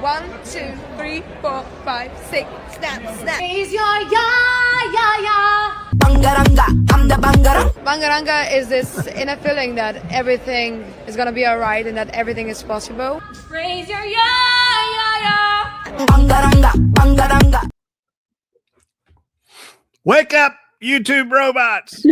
1, 2, 3, 4, 5, 6, snap, snap. Raise your ya. Bungarunga, I'm the Bungarunga. Bungarunga is this inner feeling that everything is gonna be alright and that everything is possible. Raise your ya. Bungarunga, Bungarunga. Wake up, YouTube robots.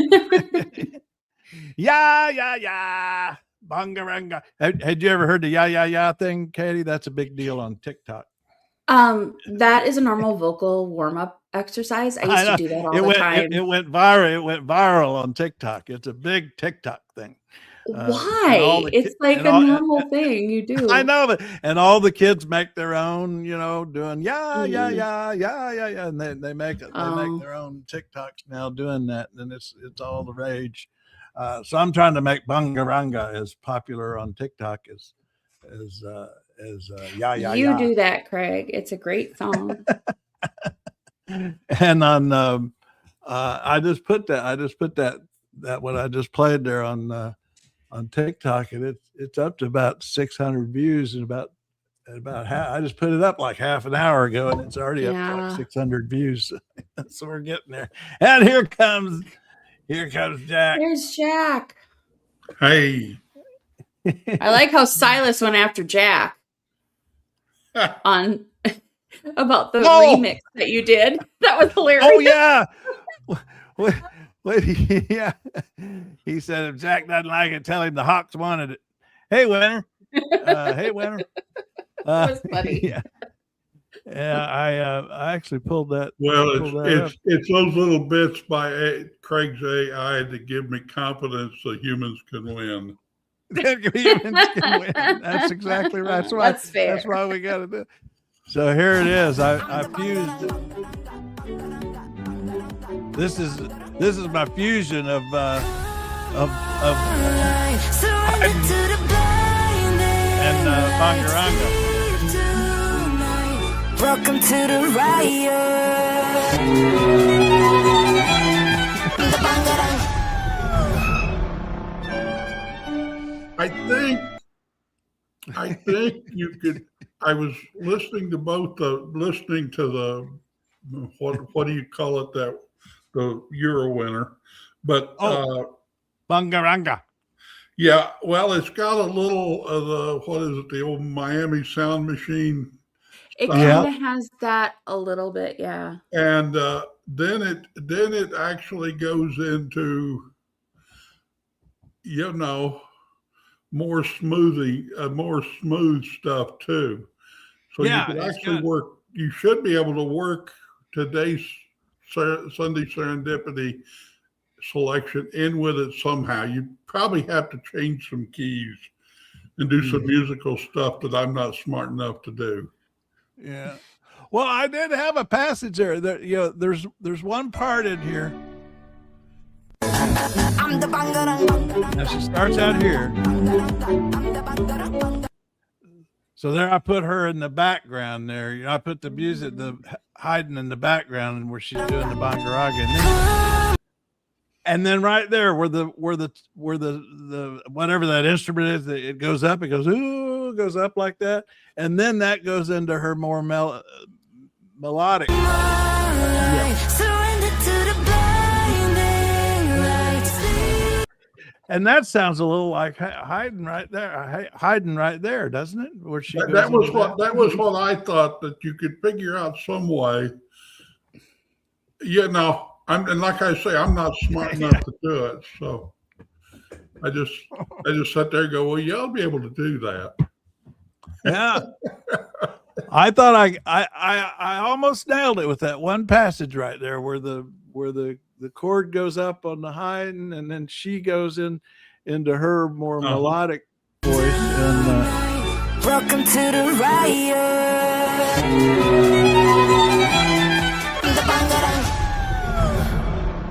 Yeah. Bungarunga. Had you ever heard the yeah thing, Katie? That's a big deal on TikTok. That is a normal vocal warm-up exercise. I used to do that all the time. It went viral. It went viral on TikTok. It's a big TikTok thing. Why? It's like a normal thing you do. I know that, and all the kids make their own, doing yeah, and they make it. They make their own TikToks now doing that, and it's all the rage. So I'm trying to make Bungarunga as popular on TikTok as yeah. You do that, Craig. It's a great song. And on I just put that what I just played there on TikTok, and it's up to about 600 views and about half. I just put it up like half an hour ago, and it's already up to like 600 views. So we're getting there. And here comes Jack. There's Jack. Hey. I like how Silas went after Jack on about the remix that you did. That was hilarious. Oh yeah. Yeah. He said if Jack doesn't like it, tell him the Hawks wanted it. Hey, winner. Hey, winner. That was funny. Yeah, I actually pulled that. Well, it's those little bits by Craig's AI that give me confidence that humans can win. Humans can win. That's exactly right. That's fair. That's why we got to do it. So here it is. I fused it. This is my fusion of and Bungarunga. Welcome to the riot. I think you could. I was listening to the what do you call it, that the Euro winner, but Bungarunga. Yeah, well, it's got a little of the old Miami Sound Machine. It kind of has that a little bit, yeah. And then it actually goes into more smooth stuff too. So you could actually work. You should be able to work today's Sunday Serendipity selection in with it somehow. You probably have to change some keys and do some musical stuff that I'm not smart enough to do. Yeah. Well, I did have a passage there. There's one part in here. Now she starts out here. So there I put her in the background there. I put the music, hiding in the background where she's doing the Bungarunga. And then right there where the whatever that instrument is, it goes up, it goes, ooh, it goes up like that. And then that goes into her more melodic. And that sounds a little like hiding right there, doesn't it? Where she that was what I thought, that you could figure out some way. And like I say, I'm not smart enough to do it, so I just sat there and go, well, yeah, I'll be able to do that. Yeah. I thought I almost nailed it with that one passage right there where the chord goes up on the high, and then she goes into her more melodic voice. And welcome to the riot.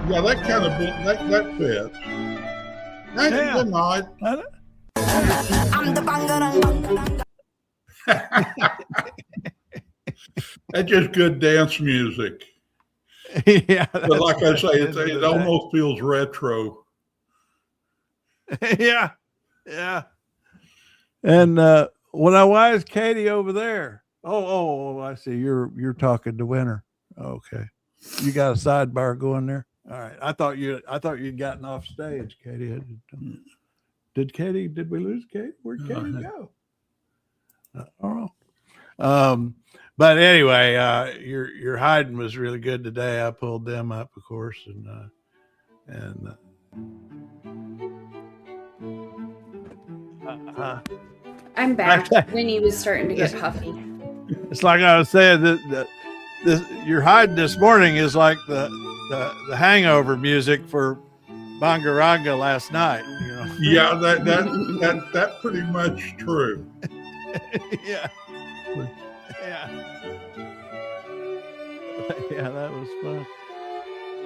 Yeah, that kind of that fits. I'm the Bungarunga. That's just good dance music. Yeah, but like I say, it almost feels retro. Yeah. And when I was Katie over there, Oh, I see. You're talking to winner. Okay. You got a sidebar going there. All right. I thought you'd gotten off stage, Katie. Did we lose Katie? Where'd Katie go? I don't know. But anyway, your hiding was really good today. I pulled them up, of course, and I'm back. Winnie was starting to get huffy. It's like I was saying that your hiding this morning is like the hangover music for Bungarunga last night. You know? Yeah, that's pretty much true. Yeah. Yeah, that was fun.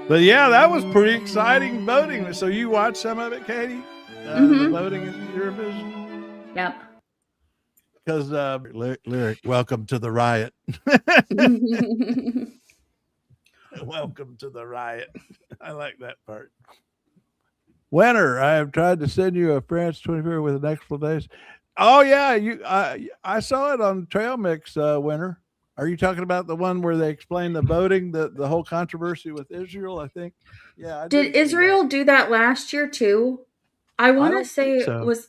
But yeah, that was pretty exciting voting. So you watched some of it, Katie? The voting in Eurovision? Yep. Because lyric, welcome to the riot. Welcome to the riot. I like that part. Winner, I have tried to send you a France 24 with an explanation. Oh yeah, I saw it on Trail Mix, Winner. Are you talking about the one where they explain the voting, the whole controversy with Israel? I think. Yeah. Did Israel do that last year too? I want to say it was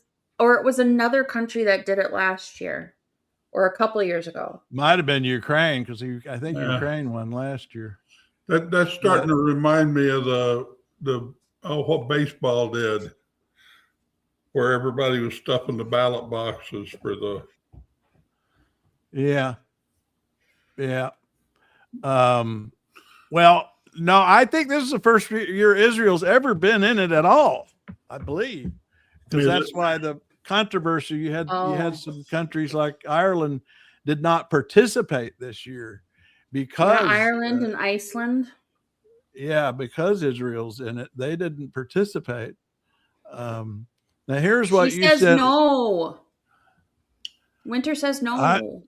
another country that did it last year, or a couple of years ago. Might have been Ukraine because I think Ukraine won last year. That's starting to remind me of what baseball did, where everybody was stuffing the ballot boxes for the. Yeah. Yeah. Well, no, I think this is the first year Israel's ever been in it at all, I believe. Because that's why the controversy you had some countries like Ireland did not participate this year because Ireland and Iceland. Yeah, because Israel's in it, they didn't participate. Now here's what you said. No. Winter says no.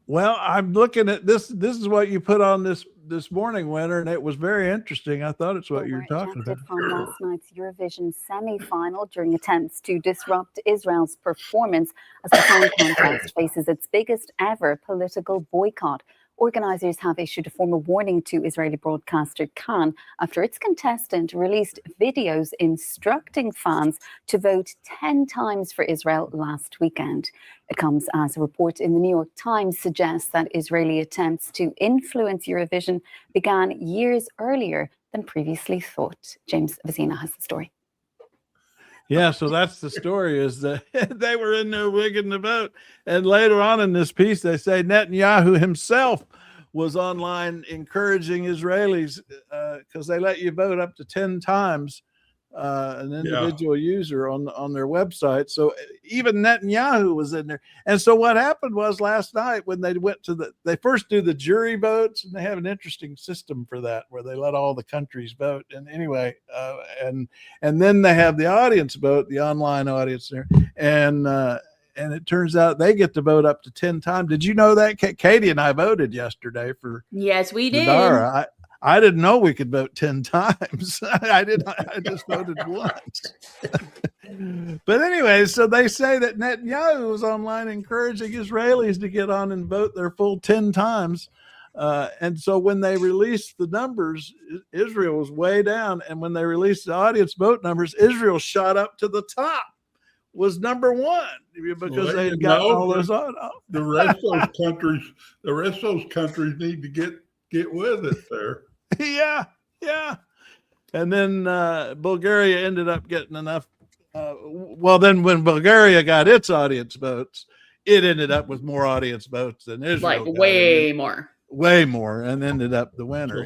Well, I'm looking at this. This is what you put on this morning, Winter, and it was very interesting. I thought it's what you were talking about. From last night's Eurovision semi-final during attempts to disrupt Israel's performance as the song contest faces its biggest ever political boycott. Organisers have issued a formal warning to Israeli broadcaster Khan after its contestant released videos instructing fans to vote 10 times for Israel last weekend. It comes as a report in the New York Times suggests that Israeli attempts to influence Eurovision began years earlier than previously thought. James Vazina has the story. Yeah, so that's the story, is that they were in there rigging the vote. And later on in this piece, they say Netanyahu himself was online encouraging Israelis because they let you vote up to 10 times an individual user on their website. So even Netanyahu was in there. And so what happened was last night when they went to they first do the jury votes, and they have an interesting system for that where they let all the countries vote. And anyway, and then they have the audience vote, the online audience there. And it turns out they get to vote up to 10 times. Did you know that? Katie and I voted yesterday for. Yes, we did. Dara. I didn't know we could vote 10 times. I just voted once. But anyway, so they say that Netanyahu was online encouraging Israelis to get on and vote their full 10 times. And so when they released the numbers, Israel was way down. And when they released the audience vote numbers, Israel shot up to the top, was number one, because they had got all those on. The rest of those countries need to get with it there. Yeah. And then Bulgaria ended up getting enough. Then when Bulgaria got its audience votes, it ended up with more audience votes than Israel. Like way more, and ended up the winner.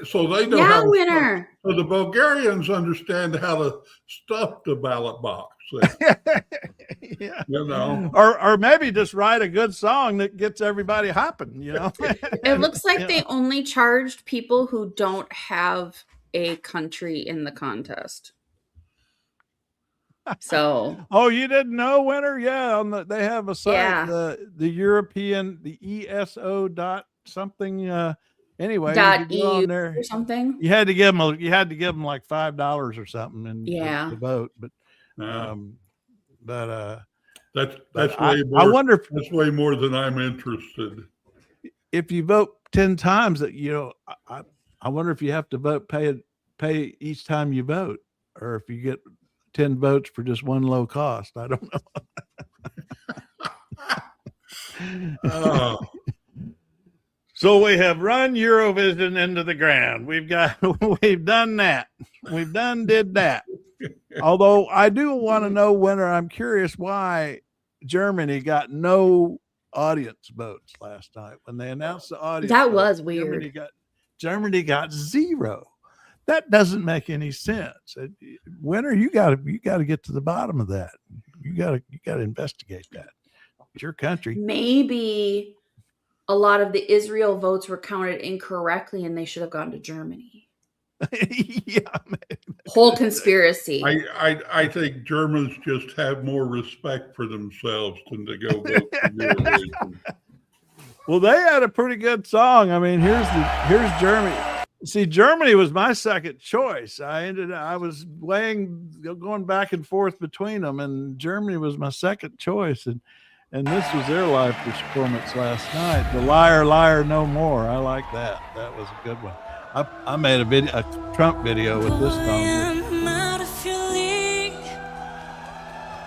So they know how winner. So the Bulgarians understand how to stuff the ballot box. Yeah. You know, or maybe just write a good song that gets everybody hopping. You know, it looks like they only charged people who don't have a country in the contest. So, you didn't know, Winter? Yeah, they have a site, the European, the ESO dot something. Anyway, .eu on there or something. You had to give them like $5 or something, and to vote. That's I wonder if, that's way more than I'm interested. If you vote 10 times, that I wonder if you have to pay each time you vote, or if you get 10 votes for just one low cost. I don't know. So we have run Eurovision into the ground. We've done that. Did that. Although I do want to know, Winter, I'm curious why Germany got no audience votes last night when they announced the audience. That was weird. Germany got 0. That doesn't make any sense. Winter, you got to get to the bottom of that. You got to investigate that. It's your country. Maybe a lot of the Israel votes were counted incorrectly and they should have gone to Germany. Yeah, whole conspiracy. I think Germans just have more respect for themselves than to go vote for Eurovision. Well, they had a pretty good song. I mean, here's Germany. See, Germany was my second choice. I was going back and forth between them, and Germany was my second choice. And this was their live performance last night. The Liar, Liar, No More. I like that. That was a good one. I made a Trump video with this song.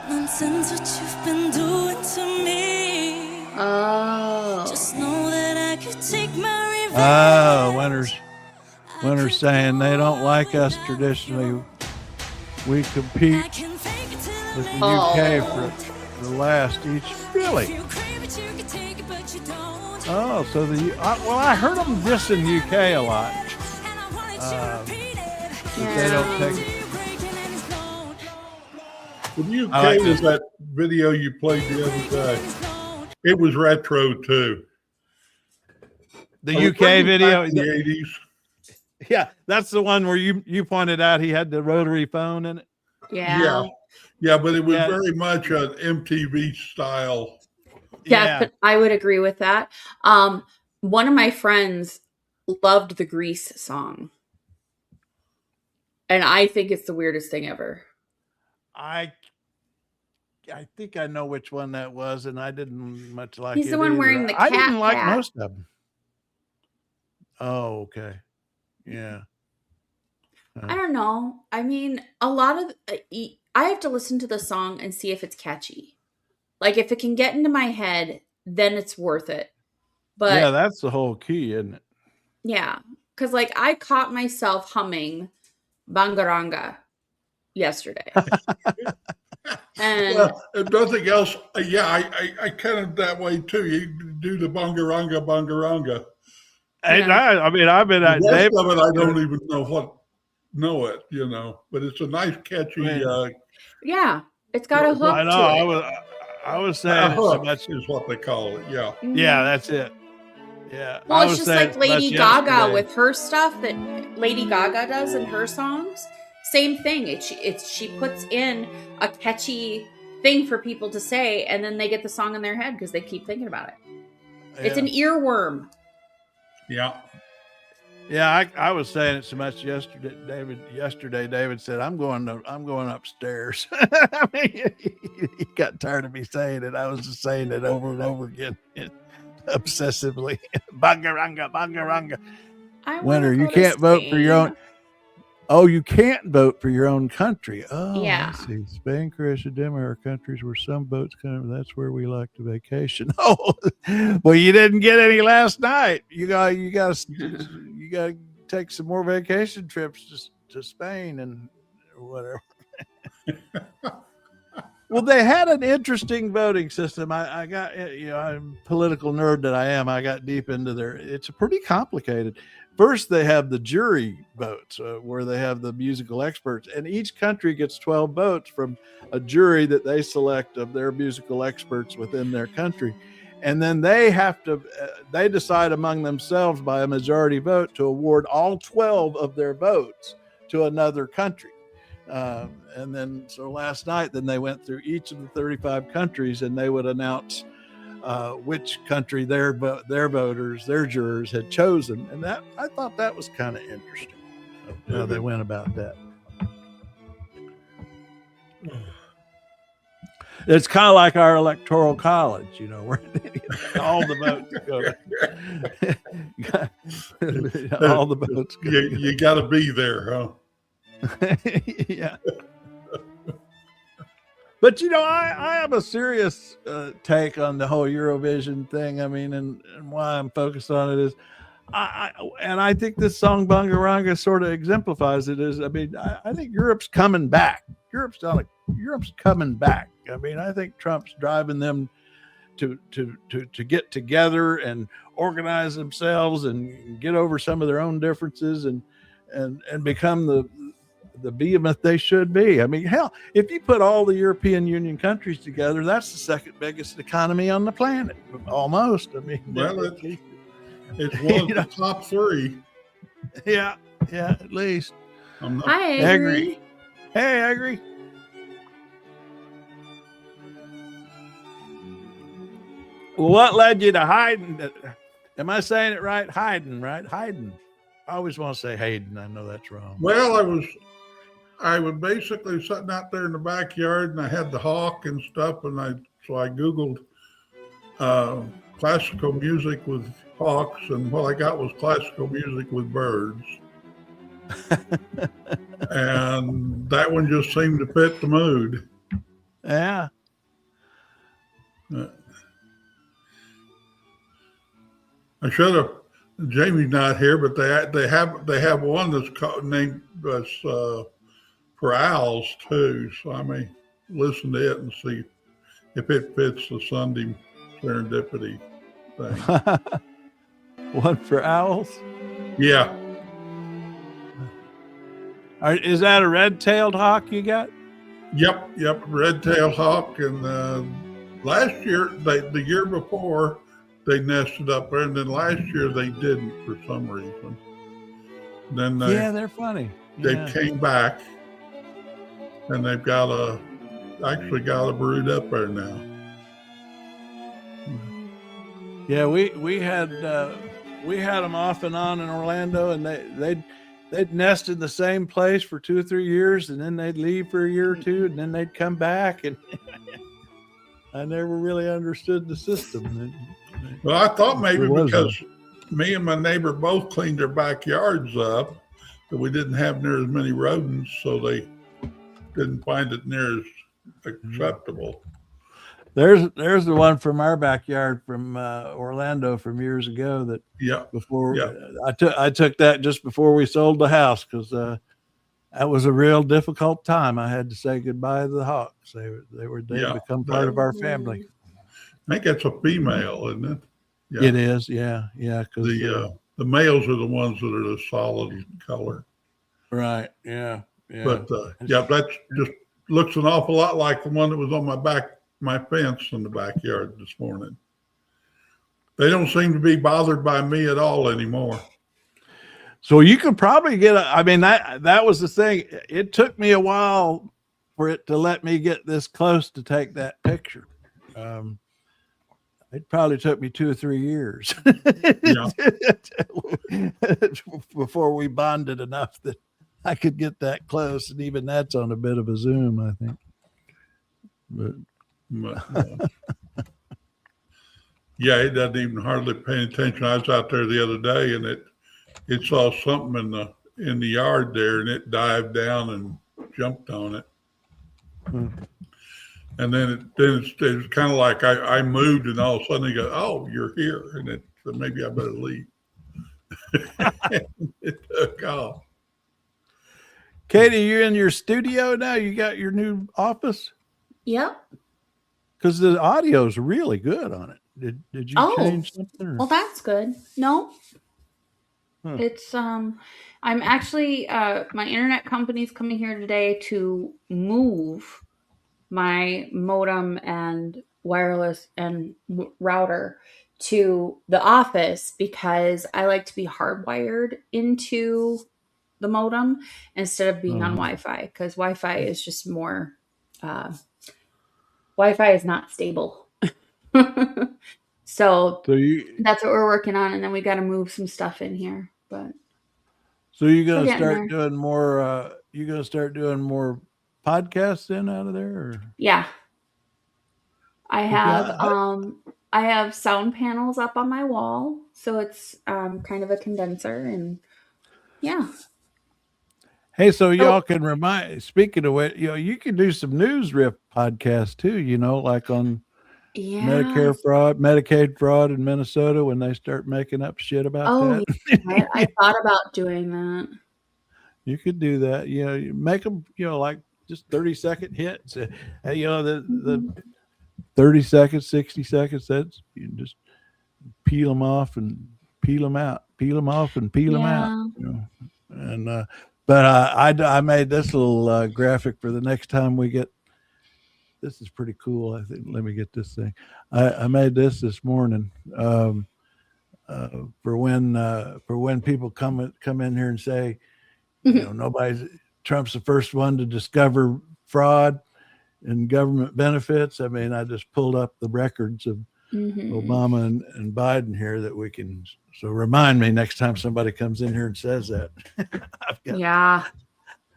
Nonsense what you've been doing to me. Oh. Just know that I could take my revenge. Winter's saying they don't like us traditionally. We compete with the UK for the last each. Really? Oh, so I heard them dissing UK a lot. They don't take it. The UK was that video you played the other day. It was retro too. The UK video in the 80s. Yeah, that's the one where you pointed out he had the rotary phone in it. Yeah. Yeah, but it was very much an MTV style. Yeah, but I would agree with that. One of my friends loved the Grease song. And I think it's the weirdest thing ever. I think I know which one that was, and I didn't much like it. He's the one wearing the cat. I didn't like most of them. Oh, okay. Yeah. I don't know. I mean, a lot of I have to listen to the song and see if it's catchy. Like, if it can get into my head, then it's worth it. But yeah, that's the whole key, isn't it? Yeah, because like I caught myself humming Bungarunga yesterday. And if nothing else, I kind of that way too. You do the Bungarunga. And I mean, I've been the rest of it. I don't even know it, but it's a nice, catchy. Yeah, it's got a hook. I know. I was saying hook is what they call it. Yeah. Mm-hmm. Yeah, that's it. Yeah. Well, it's just like Lady Gaga with her stuff that Lady Gaga does in her songs. Same thing. She puts in a catchy thing for people to say, and then they get the song in their head because they keep thinking about it. Yeah. It's an earworm. Yeah. Yeah, I was saying it so much yesterday. David said, I'm going upstairs. I mean, he got tired of me saying it. I was just saying it over and over again, obsessively. Bungarunga. Winter, you can't vote for your own. Oh, you can't vote for your own country. Oh, yeah. I see. Spain, Croatia, Denmark are countries where some votes come. That's where we like to vacation. Oh, well, you didn't get any last night. You got to take some more vacation trips to Spain and whatever. Well, they had an interesting voting system. I got, I'm a political nerd that I am. I got deep into it's pretty complicated. First, they have the jury votes where they have the musical experts, and each country gets 12 votes from a jury that they select of their musical experts within their country. And then they they decide among themselves by a majority vote to award all 12 of their votes to another country. And then, so last night, then they went through each of the 35 countries and they would announce which country their voters, their jurors had chosen. And that, I thought that was kind of interesting how they went about that. It's kind of like our electoral college, you know, where all the votes go. All the votes go. You got to be there, huh? Yeah. But, you know, I have a serious take on the whole Eurovision thing. I mean, and why I'm focused on it is, I think this song Bungarunga sort of exemplifies it. I think Europe's coming back. Europe's coming back. I mean, I think Trump's driving them to get together and organize themselves and get over some of their own differences and become the behemoth they should be. I mean, hell, if you put all the European Union countries together, that's the second biggest economy on the planet, almost. I mean, well, it's one of the top three. Yeah, at least. I agree. Hey, I agree. Well, what led you to Hayden? Am I saying it right? Hayden, right? Hayden. I always want to say Hayden. I know that's wrong. Well, I was basically sitting out there in the backyard, and I had the hawk and stuff, and so I Googled classical music with hawks, and what I got was classical music with birds. And that one just seemed to fit the mood. Yeah. I should have. Jamie's not here, but they have one that's named for owls too. So I may listen to it and see if it fits the Sunday serendipity thing. One for owls? Yeah. Is that a red-tailed hawk you got? Yep. Red-tailed hawk. And last year, the year before, they nested up there, and then last year they didn't for some reason. Then they're funny. They came back, and they've actually got a brood up there now. Yeah, we had them off and on in Orlando, and they'd nest in the same place for 2 or 3 years, and then they'd leave for a year or two, and then they'd come back, and I never really understood the system. Well, I thought maybe because me and my neighbor both cleaned their backyards up, that we didn't have near as many rodents, so they didn't find it near as acceptable. There's the one from our backyard from Orlando from years ago that I took that just before we sold the house, because that was a real difficult time. I had to say goodbye to the hawks. They become part of our family. I think that's a female, isn't it? Yeah. It is, yeah. Because the males are the ones that are the solid color. Right. Yeah. But that just looks an awful lot like the one that was on my fence in the backyard this morning. They don't seem to be bothered by me at all anymore. So you could probably get that was the thing. It took me a while for it to let me get this close to take that picture. It probably took me 2 or 3 years before we bonded enough that I could get that close, and even that's on a bit of a zoom, I think. But yeah, it doesn't even hardly pay attention. I was out there the other day, and it saw something in the yard there, and it dived down and jumped on it. And then it's kind of like I moved, and all of a sudden they go, "Oh, you're here," and so maybe I better leave. It took off. Katie, you're in your studio now. You got your new office. Yep. Because the audio is really good on it. Did you change something? Or? Well, that's good. No. It's I'm actually my internet company's coming here today to move my modem and wireless and router to the office, because I like to be hardwired into the modem instead of being on Wi-Fi, because Wi-Fi is just more Wi-Fi is not stable. So that's what we're working on, and then we got to move some stuff in here. But so you're gonna start doing more. You're gonna start doing more podcasts in out of there, or? Yeah. I have sound panels up on my wall, so it's kind of a condenser, and yeah. Hey, so y'all can speaking of which, you can do some news riff podcasts too, like on Medicaid fraud in Minnesota when they start making up shit about that. Yeah. I thought about doing that. You could do that. You make them, like just 30-second hits. The 30 seconds, 60 seconds, you just peel them off and peel them out, peel them off and peel them out. And, but I made this little graphic for the next time we get. This is pretty cool. I think. Let me get this thing. I made this morning for when people come in here and say, Trump's the first one to discover fraud in government benefits. I mean, I just pulled up the records of Obama and Biden here that we can. So remind me next time somebody comes in here and says that.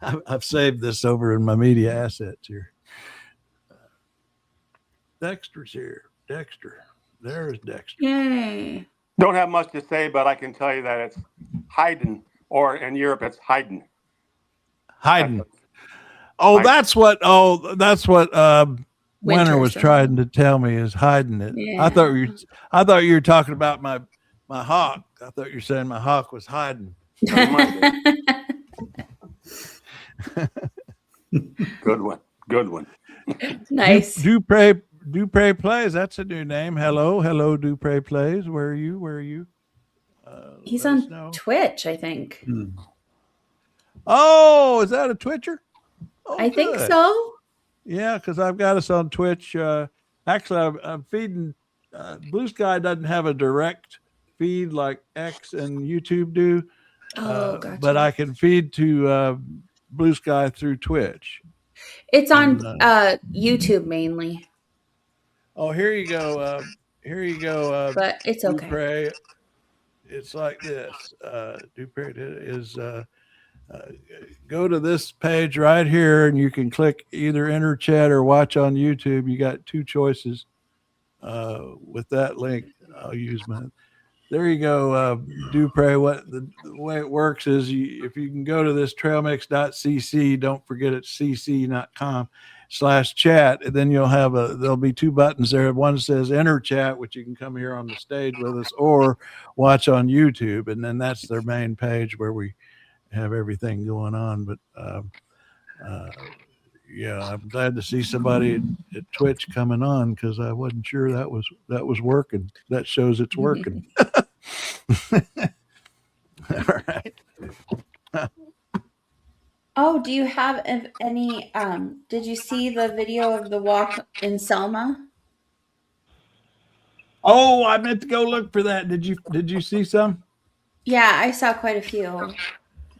I've saved this over in my media assets here. Dexter's here. Dexter. There's Dexter. Yay. Don't have much to say, but I can tell you that it's Haydn, or in Europe it's Haydn. Haydn. That's what Winter was trying to tell me is hiding it. Yeah. I thought you were talking about my hawk. I thought you were saying my hawk was hiding. Good one. Nice. Dupre Plays. That's a new name. Hello, Dupre Plays. Where are you? He's on Twitch, I think. Oh, is that a Twitcher? I think so. Yeah, because I've got us on Twitch. Actually, I'm feeding. Blue Sky doesn't have a direct feed like X and YouTube do. Gotcha. But I can feed to Blue Sky through Twitch. It's on YouTube mainly. Oh, here you go. But it's okay. Dupre. It's like this. Dupre is. Go to this page right here, and you can click either enter chat or watch on YouTube. You got two choices. With that link, I'll use mine. There you go, Dupre. What the way it works is, if you can go to this trailmix.cc, don't forget it's cc.com/chat, and then there'll be two buttons there. One says enter chat, which you can come here on the stage with us, or watch on YouTube, and then that's their main page where we have everything going on. But I'm glad to see somebody at Twitch coming on, because I wasn't sure that was working. That shows it's working. All right. Oh, do you have any did you see the video of the walk in Selma? Oh, I meant to go look for that. Did you see some? Yeah, I saw quite a few.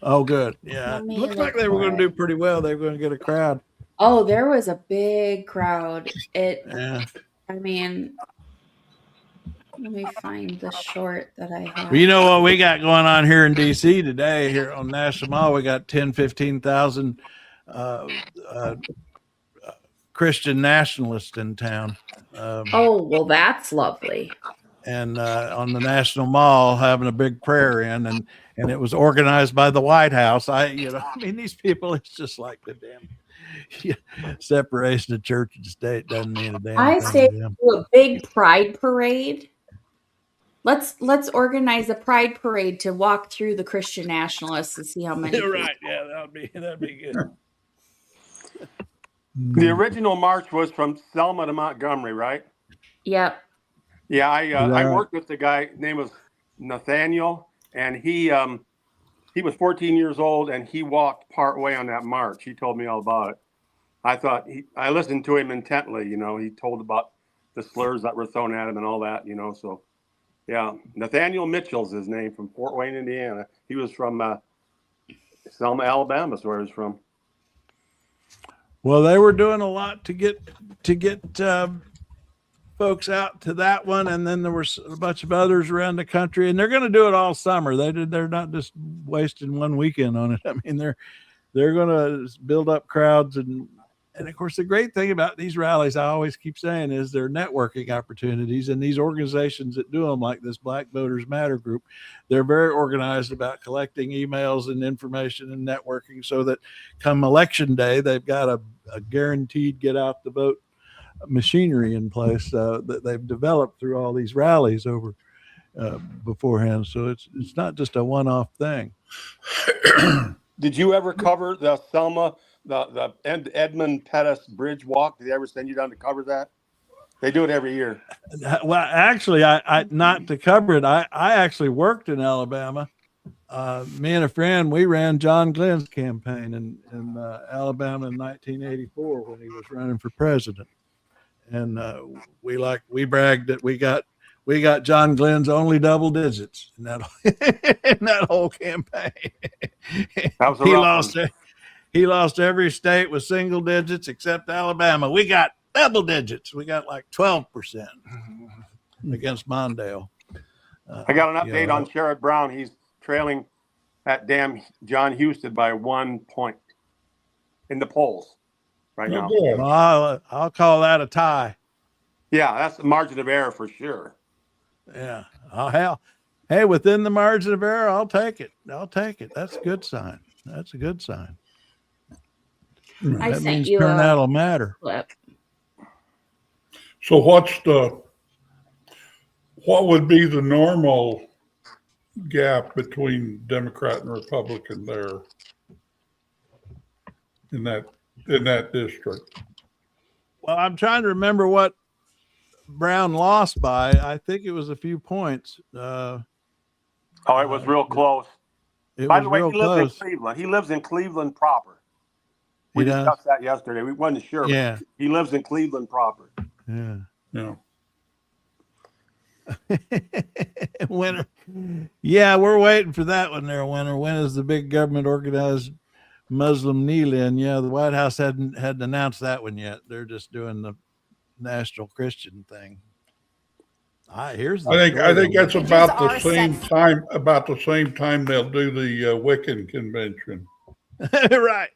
Oh, good. Yeah. Looks like they were going to do pretty well. They were going to get a crowd. Oh, there was a big crowd. Yeah. I mean, let me find the short that I have. Well, you know what we got going on here in D.C. today, here on National Mall? We got 15,000 Christian Nationalists in town. Well, that's lovely. And on the National Mall, having a big prayer in, and it was organized by the White House. These people, it's just like the damn separation of church and state doesn't mean a damn I thing. say do a big pride parade. Let's organize a pride parade to walk through the Christian Nationalists and see how many. Right? Yeah, that'd be good. The original march was from Selma to Montgomery, right? Yep. Yeah, I worked with the guy. His name was Nathaniel, and he was 14 years old, and he walked part way on that march. He told me all about it. I listened to him intently. He told about the slurs that were thrown at him and all that. So yeah, Nathaniel Mitchell's his name, from Fort Wayne, Indiana. He was from Selma, Alabama. That's where he was from. Well, they were doing a lot to get folks out to that one, and then there were a bunch of others around the country, and they're going to do it all summer. They're not just wasting one weekend on it. I mean, they're going to build up crowds and And of course, the great thing about these rallies, I always keep saying, is they're networking opportunities. And these organizations that do them, like this Black Voters Matter group, they're very organized about collecting emails and information and networking so that come election day, they've got a guaranteed get out the vote machinery in place that they've developed through all these rallies over beforehand. So it's not just a one-off thing. Did you ever cover the Selma, the Edmund Pettus Bridge Walk? Did they ever send you down to cover that? They do it every year. Well, actually, I not to cover it. I actually worked in Alabama. Me and a friend, we ran John Glenn's campaign in Alabama in 1984 when he was running for president. And we bragged that we got John Glenn's only double digits in that whole campaign. That was He lost every state with single digits except Alabama. We got double digits. We got like 12% against Mondale. I got an update on Sherrod Brown. He's trailing that damn John Huston by 1 point in the polls right now. Well, I'll call that a tie. Yeah, that's the margin of error for sure. Yeah. Oh, hell. Hey, within the margin of error, I'll take it. That's a good sign. That's a good sign. I that sent means you turnout will matter. Clip. So what would be the normal gap between Democrat and Republican there in that district? Well, I'm trying to remember what Brown lost by. I think it was a few points. It was real close. By the way, he lives in Cleveland. He lives in Cleveland proper. We discussed that yesterday. We wasn't sure. Yeah. He lives in Cleveland proper. Yeah. Yeah. Winner. Yeah, we're waiting for that one there, Winner. When is the big government organized Muslim kneel-in? Yeah, the White House hadn't announced that one yet. They're just doing the national Christian thing. I think that's about the same time. About the same time they'll do the Wiccan convention. Right.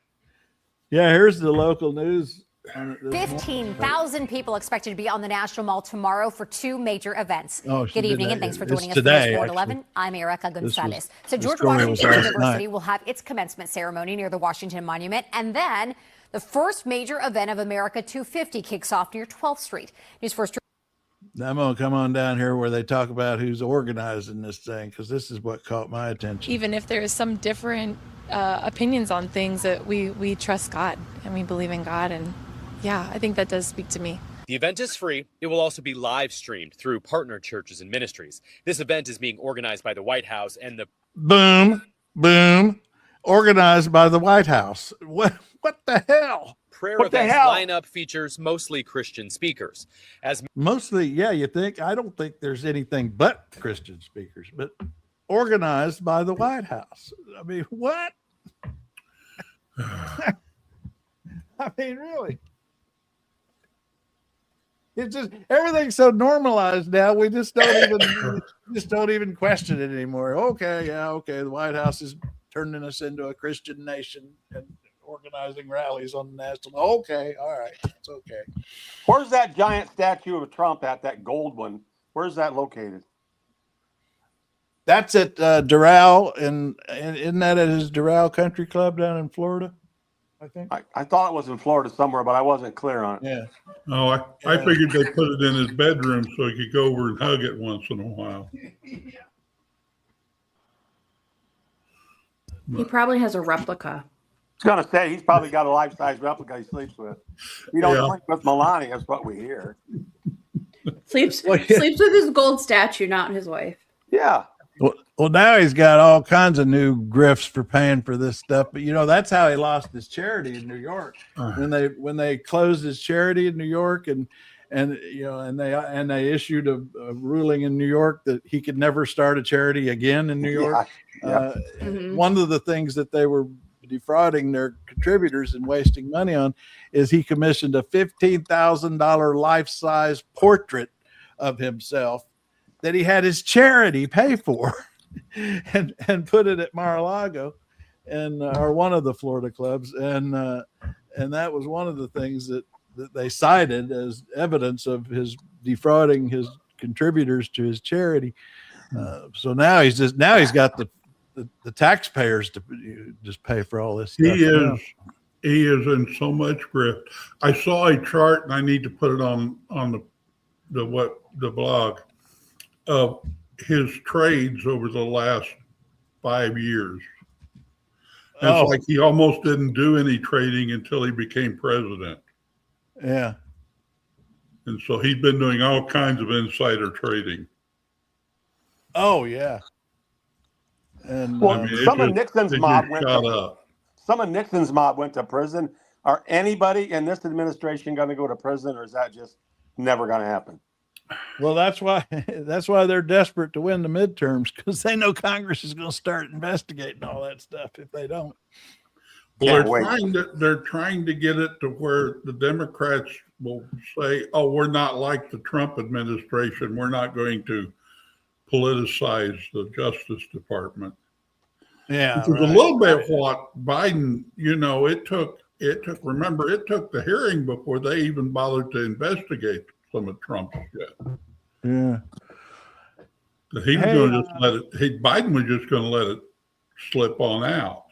Yeah, here's the local news. 15,000 people expected to be on the National Mall tomorrow for two major events. Good evening, and thanks for joining us today, for 11. I'm Erica Gonzalez. So George Washington University will have its commencement ceremony near the Washington Monument, and then the first major event of America 250 kicks off near 12th Street. News First. I'm going to come on down here where they talk about who's organizing this thing, because this is what caught my attention. Even if there is some different opinions on things, that we trust God and we believe in God. And yeah, I think that does speak to me. The event is free. It will also be live streamed through partner churches and ministries. This event is being organized by the White House and the organized by the White House. What the hell? Prayer events lineup features mostly Christian speakers. You think? I don't think there's anything but Christian speakers, but organized by the White House. I mean, what? I mean, really? It's just everything's so normalized now. We just don't even question it anymore. Okay, the White House is turning us into a Christian nation and organizing rallies on the national. Okay, all right, it's okay. Where's that giant statue of Trump at? That gold one. Where's that located? That's at Doral, and isn't that at his Doral Country Club down in Florida? I think. I thought it was in Florida somewhere, but I wasn't clear on it. Yeah. Oh, I figured they put it in his bedroom so he could go over and hug it once in a while. He probably has a replica. I was gonna say he's probably got a life-size replica he sleeps with. You don't sleep with Melania, that's what we hear. Sleeps with his gold statue, not his wife. Yeah. Well, now he's got all kinds of new grifts for paying for this stuff. But that's how he lost his charity in New York. When they closed his charity in New York, and they issued a ruling in New York that he could never start a charity again in New York. Yeah. One of the things that they were defrauding their contributors and wasting money on is he commissioned a $15,000 life-size portrait of himself that he had his charity pay for and put it at Mar-a-Lago or one of the Florida clubs. And and that was one of the things that they cited as evidence of his defrauding his contributors to his charity. So now he's got the taxpayers to just pay for all this stuff. He is in so much grift. I saw a chart, and I need to put it on the blog of his trades over the last 5 years. And it's like he almost didn't do any trading until he became president. Yeah. And so he'd been doing all kinds of insider trading. Oh yeah. And some of Nixon's mob went to prison. Are anybody in this administration going to go to prison, or is that just never going to happen? Well, that's why they're desperate to win the midterms, because they know Congress is going to start investigating all that stuff if they don't. Well, they're trying to get it to where the Democrats will say, "Oh, we're not like the Trump administration. We're not going to politicize the Justice Department." Yeah, which was a little bit what Biden. It took. Remember, it took the hearing before they even bothered to investigate some of Trump's shit. Yeah. He was going to just let it. Biden was just going to let it slip on out.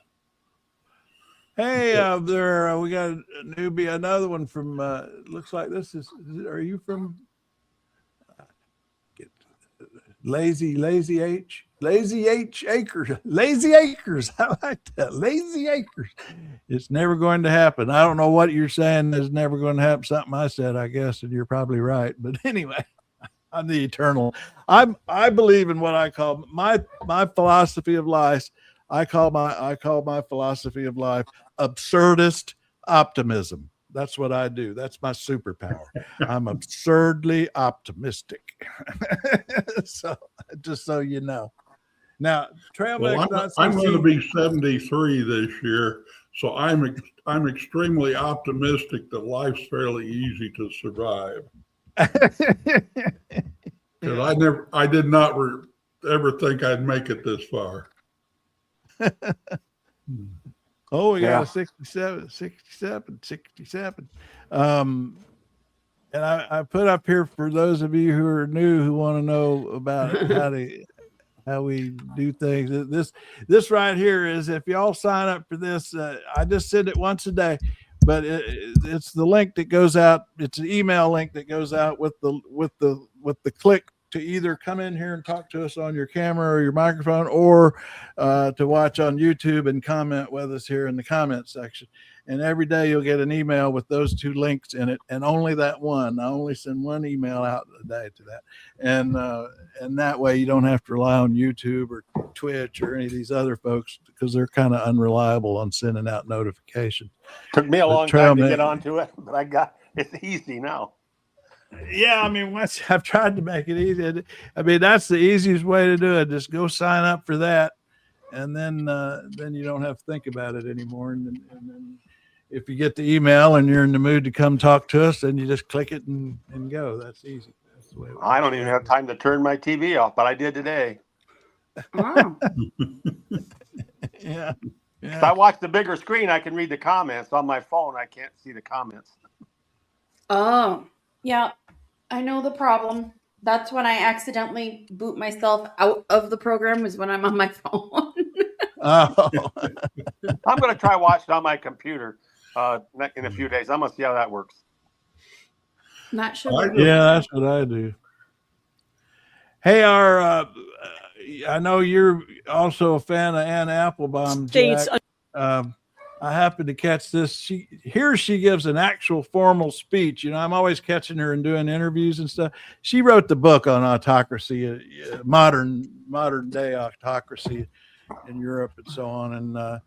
Hey, there we got a newbie, another one from. Looks like this is. Are you from? Lazy Acres. I like that. Lazy Acres. It's never going to happen. I don't know what you're saying is never going to happen. Something I said, I guess, and you're probably right. But anyway, I'm the eternal. I believe in what I call my philosophy of life. I call my philosophy of life absurdist optimism. That's what I do. That's my superpower. I'm absurdly optimistic. So just so you know. Now, Trailmix. I'm going to be 73 this year, so I'm extremely optimistic that life's fairly easy to survive. Because I did not ever think I'd make it this far. Oh, we got a 67. And I put up here for those of you who are new, who want to know about how we do things. This right here is, if y'all sign up for this, I just send it once a day, but it's the link that goes out. It's an email link that goes out with the click to either come in here and talk to us on your camera or your microphone, or to watch on YouTube and comment with us here in the comment section. And every day you'll get an email with those two links in it, and only that one. I only send one email out a day to that. And that way you don't have to rely on YouTube or Twitch or any of these other folks, because they're kind of unreliable on sending out notifications. Took me a long time to get onto it, but it's easy now. Yeah, I mean, once I've tried to make it easy. I mean, that's the easiest way to do it. Just go sign up for that, and then you don't have to think about it anymore. And then if you get the email and you're in the mood to come talk to us, then you just click it and go. That's easy. That's the way I don't even have time to turn my TV off, but I did today. Wow. Yeah. If I watch the bigger screen, I can read the comments. On my phone, I can't see the comments. Oh. Yeah, I know the problem. That's when I accidentally boot myself out of the program, is when I'm on my phone. Oh. I'm going to try watching on my computer in a few days. I'm going to see how that works. Not sure. Yeah, that's what I do. Hey, I know you're also a fan of Ann Applebaum, Jack. I happened to catch this. She gives an actual formal speech. I'm always catching her and doing interviews and stuff. She wrote the book on autocracy, modern day autocracy in Europe and so on.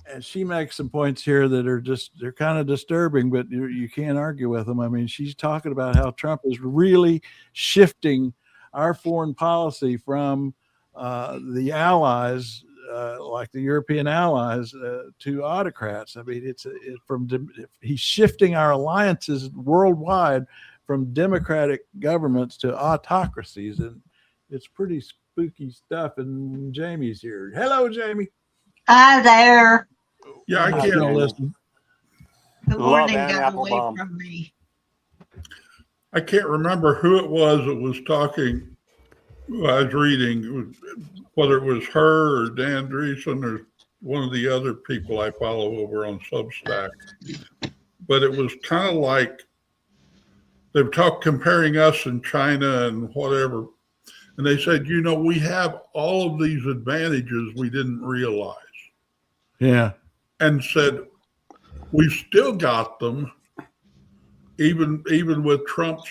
And she makes some points here that they're kind of disturbing, but you can't argue with them. I mean, she's talking about how Trump is really shifting our foreign policy from the allies, like the European allies, to autocrats. I mean, he's shifting our alliances worldwide from democratic governments to autocracies, and it's pretty spooky stuff. And Jamie's here. Hello, Jamie. Hi there. Yeah, I can't listen. The Love morning Ann got away Applebaum. from me. I can't remember who it was that was talking. I was reading, whether it was her or Dan Dreesen or one of the other people I follow over on Substack. But it was kind of like they've talked comparing us and China and whatever. And they said, you know, we have all of these advantages we didn't realize. Yeah. And said, we've still got them, even with Trump's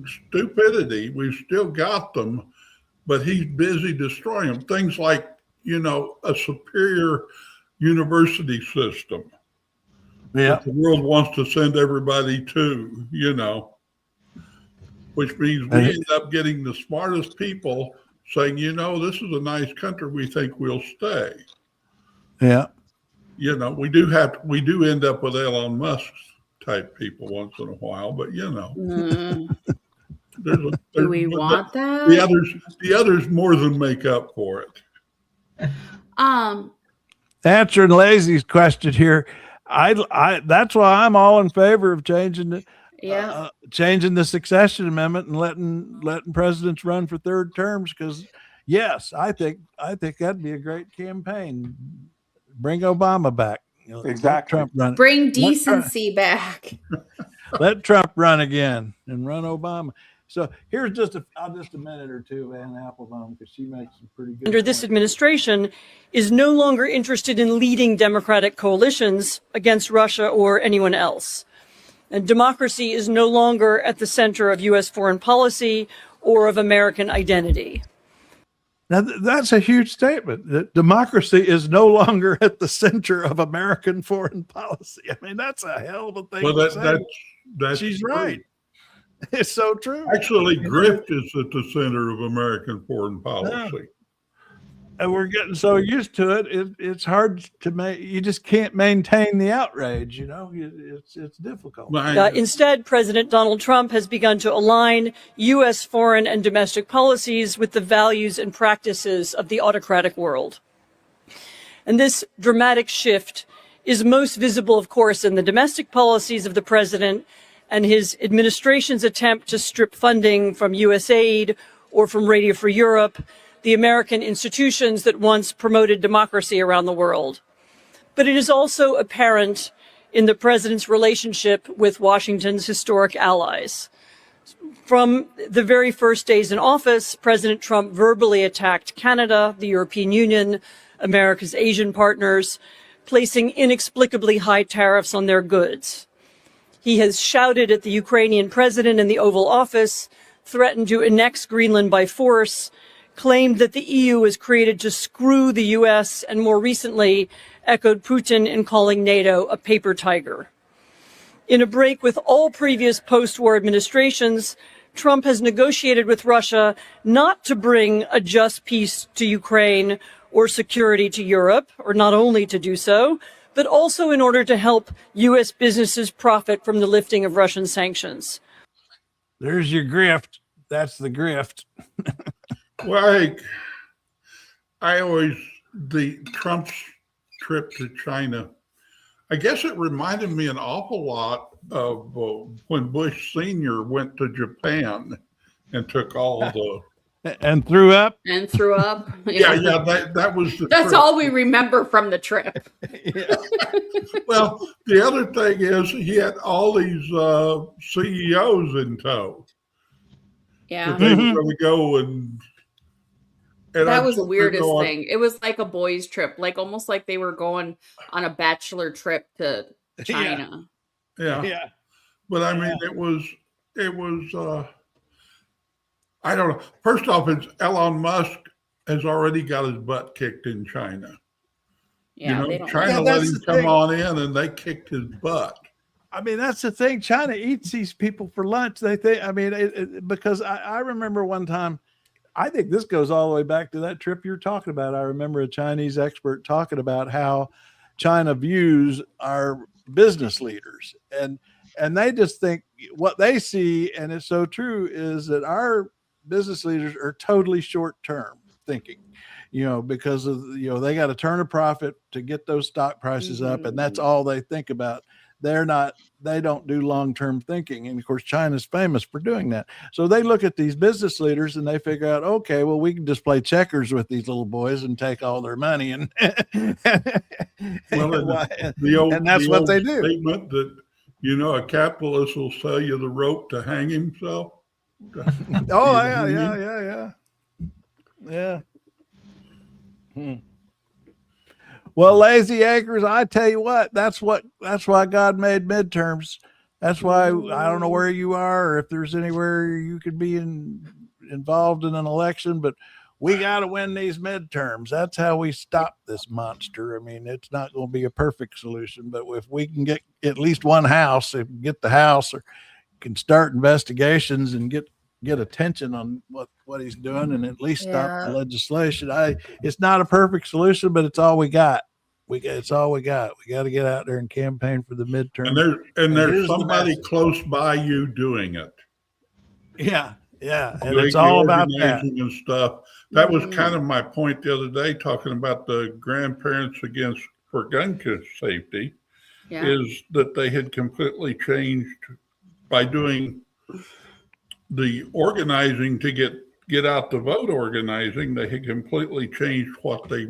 stupidity, we've still got them, but he's busy destroying them. Things like, you know, a superior university system. Yeah. The world wants to send everybody to, you know, which means we end up getting the smartest people saying, you know, this is a nice country, we think we'll stay. Yeah. You know, we do end up with Elon Musk type people once in a while, but you know, do we want that? The others more than make up for it. Answering Lazy's question here, I that's why I'm all in favor of changing the succession amendment and letting presidents run for third terms, because yes, I think that'd be a great campaign. Bring Obama back. You know, exactly. Trump run. Bring decency back. Let Trump run again and run Obama. So here's just a minute or two of Ann Applebaum, because she makes some pretty good under this administration is no longer interested in leading democratic coalitions against Russia or anyone else. And democracy is no longer at the center of U.S. foreign policy or of American identity. Now, that's a huge statement, that democracy is no longer at the center of American foreign policy. I mean, that's a hell of a thing to say. That's She's true. right. It's so true. Actually, grift is at the center of American foreign policy. Yeah. And we're getting so used to it. It's hard to make. You just can't maintain the outrage. You know, it's difficult. Instead, President Donald Trump has begun to align U.S. foreign and domestic policies with the values and practices of the autocratic world. And this dramatic shift is most visible, of course, in the domestic policies of the president and his administration's attempt to strip funding from USAID or from Radio Free Europe, the American institutions that once promoted democracy around the world. But it is also apparent in the president's relationship with Washington's historic allies. From the very first days in office, President Trump verbally attacked Canada, the European Union, America's Asian partners, placing inexplicably high tariffs on their goods. He has shouted at the Ukrainian president in the Oval Office, threatened to annex Greenland by force, claimed that the EU was created to screw the US, and more recently echoed Putin in calling NATO a paper tiger. In a break with all previous post-war administrations, Trump has negotiated with Russia not to bring a just peace to Ukraine or security to Europe, or not only to do so, but also in order to help U.S. businesses profit from the lifting of Russian sanctions. There's your grift. That's the grift. Well, the Trump's trip to China, I guess it reminded me an awful lot of when Bush Sr. went to Japan and took all the... And threw up? And threw up. Yeah, that was the That's trip. all we remember from the trip. Well, the other thing is he had all these CEOs in tow. Yeah. That they were going to go and that was the weirdest thing. It was like a boys' trip, like almost like they were going on a bachelor trip to China. Yeah. But I mean, it was I don't know. First off, it's Elon Musk has already got his butt kicked in China. Yeah, you know, China let him come on in and they kicked his butt. I mean, that's the thing. China eats these people for lunch. They think, I mean, because I remember one time, I think this goes all the way back to that trip you're talking about. I remember a Chinese expert talking about how China views our business leaders, and they just think what they see, and it's so true, is that our business leaders are totally short-term thinking, you know, because of, you know, they got to turn a profit to get those stock prices up, and that's all they think about. they don't do long-term thinking. And of course, China's famous for doing that. So they look at these business leaders and they figure out, okay, well, we can just play checkers with these little boys and take all their money. And, and that's what they do. Statement that, you know, a capitalist will sell you the rope to hang himself. Oh, yeah. Well, lazy acres, I tell you what, that's why God made midterms. That's why I don't know where you are or if there's anywhere you could be involved in an election, but we got to win these midterms. That's how we stop this monster. I mean, it's not going to be a perfect solution, but if we can get at least one house, if we get the house, or can start investigations and get attention on what he's doing and at least stop the legislation. It's not a perfect solution, but it's all we got. It's all we got. We got to get out there and campaign for the midterm. And there's somebody close by you doing it. Yeah. And it's all about that and stuff. That was kind of my point the other day, talking about the grandparents for gun safety, is that they had completely changed by doing the organizing to get out the vote organizing. They had completely changed what they